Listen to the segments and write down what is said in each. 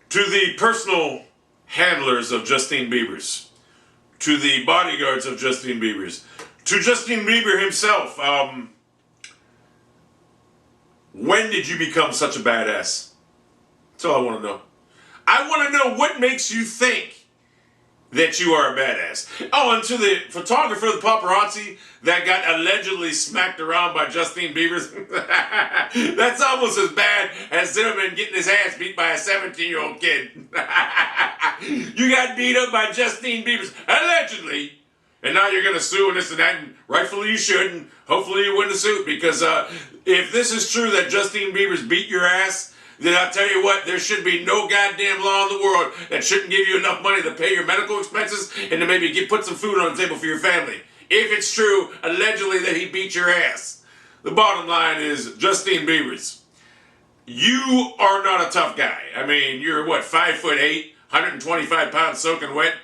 To the personal handlers of Justine Biebers, to the bodyguards of Justine Biebers, to Justin Bieber himself, when did you become such a badass? That's all I want to know. I want to know what makes you think that you are a badass. Oh, and to the photographer, the paparazzi, that got allegedly smacked around by Justine Biebers. That's almost as bad as Zimmerman getting his ass beat by a 17-year-old kid. You got beat up by Justine Biebers, allegedly. And now you're going to sue and this and that, and rightfully you should, and hopefully you win the suit, because if this is true that Justine Biebers beat your ass, then I'll tell you what, there should be no goddamn law in the world that shouldn't give you enough money to pay your medical expenses and to maybe put some food on the table for your family. If it's true, allegedly, that he beat your ass. The bottom line is, Justine Biebers, you are not a tough guy. I mean, you're what, 5'8", 125 pounds soaking wet?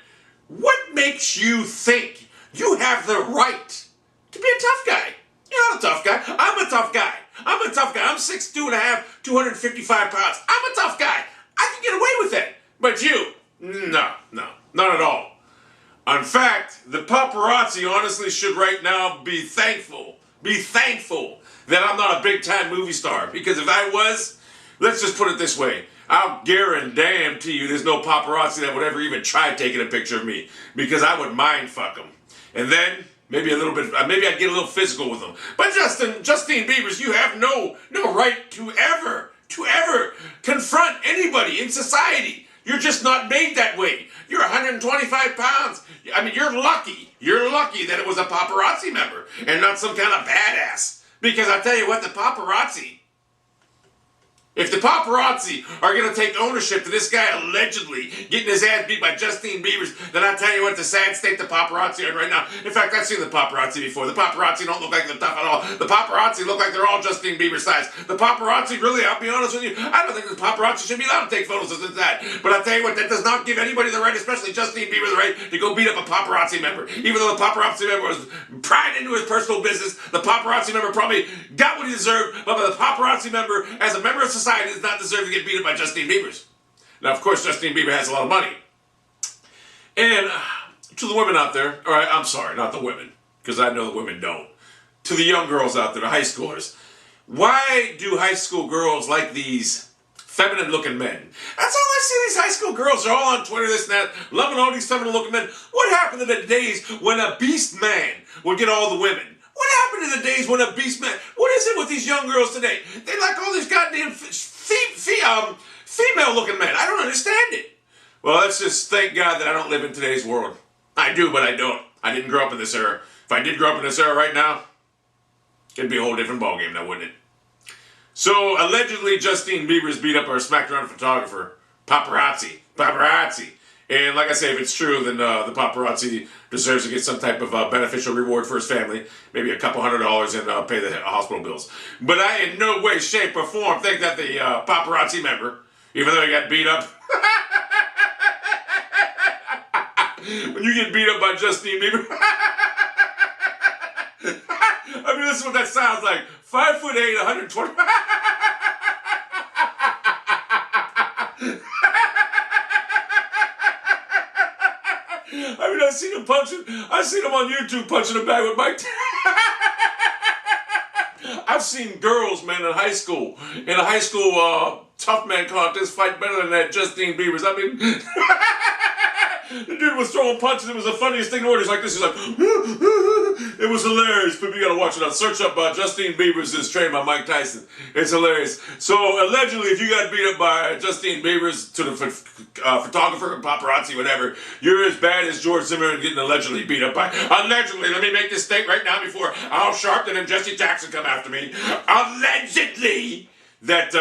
What makes you think you have the right to be a tough guy? You're not a tough guy. I'm a tough guy. I'm a tough guy. I'm 6'2 and a half, 255 pounds. I'm a tough guy. I can get away with it. But you, no, not at all. In fact, the paparazzi honestly should right now be thankful that I'm not a big-time movie star. Because if I was, let's just put it this way, I'll guarantee you there's no paparazzi that would ever even try taking a picture of me. Because I would mind fuck them. And then maybe a little bit, maybe I'd get a little physical with them. But Justine Biebers, you have no right to ever confront anybody in society. You're just not made that way. You're 125 pounds. I mean, you're lucky. You're lucky that it was a paparazzi member and not some kind of badass. Because I tell you what, the paparazzi, if the paparazzi are going to take ownership to this guy allegedly getting his ass beat by Justine Biebers, then I tell you what, the sad state the paparazzi are in right now. In fact, I've seen the paparazzi before. The paparazzi don't look like they're tough at all. The paparazzi look like they're all Justine Bieber size. The paparazzi, really, I'll be honest with you, I don't think the paparazzi should be allowed to take photos of that. But I tell you what, that does not give anybody the right, especially Justine Bieber, the right to go beat up a paparazzi member. Even though the paparazzi member was prying into his personal business, the paparazzi member probably got what he deserved, but the paparazzi member, as a member of society, does not deserve to get beat up by Justine Biebers. Now, of course, Justine Bieber has a lot of money. And to the women out there, all right, I'm sorry, not the women, because I know the women don't. To the young girls out there, the high schoolers, why do high school girls like these feminine-looking men? That's all I see. These high school girls are all on Twitter, this and that, loving all these feminine-looking men. What happened to the days when a beast man would get all the women? What happened to the days when a beast man... What is it with these young girls today? They like all these goddamn female-looking men. I don't understand it. Well, let's just thank God that I don't live in today's world. I do, but I don't. I didn't grow up in this era. If I did grow up in this era right now, it'd be a whole different ballgame now, wouldn't it? So, allegedly, Justine Bieber's beat up our smacked-around photographer. Paparazzi. And like I say, if it's true, then the paparazzi deserves to get some type of beneficial reward for his family. Maybe a couple $100 and pay the hospital bills. But I in no way, shape, or form think that the paparazzi member, even though he got beat up, when you get beat up by Justine Bieber, I mean, this is what that sounds like. 5'8", 120. I mean, I've seen him on YouTube punching a bag with Mike. I've seen girls, man, in a high school tough man contest fight better than that Justine Bieber's. I mean, the dude was throwing punches. It was the funniest thing in the world. He's like this. He's like, it was hilarious. People, you gotta watch it out. Search up Justine Bieber's is trained by Mike Tyson. It's hilarious. So allegedly, if you got beat up by Justine Bieber's to the photographer, paparazzi, whatever, you're as bad as George Zimmerman getting allegedly beat up by. Allegedly, let me make this statement right now before Al Sharpton and Jesse Jackson come after me. Allegedly, that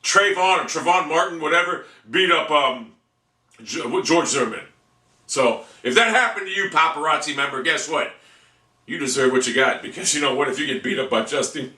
Trayvon Martin, whatever, beat up George Zimmerman. So, if that happened to you, paparazzi member, guess what? You deserve what you got, because you know what? If you get beat up by Justine...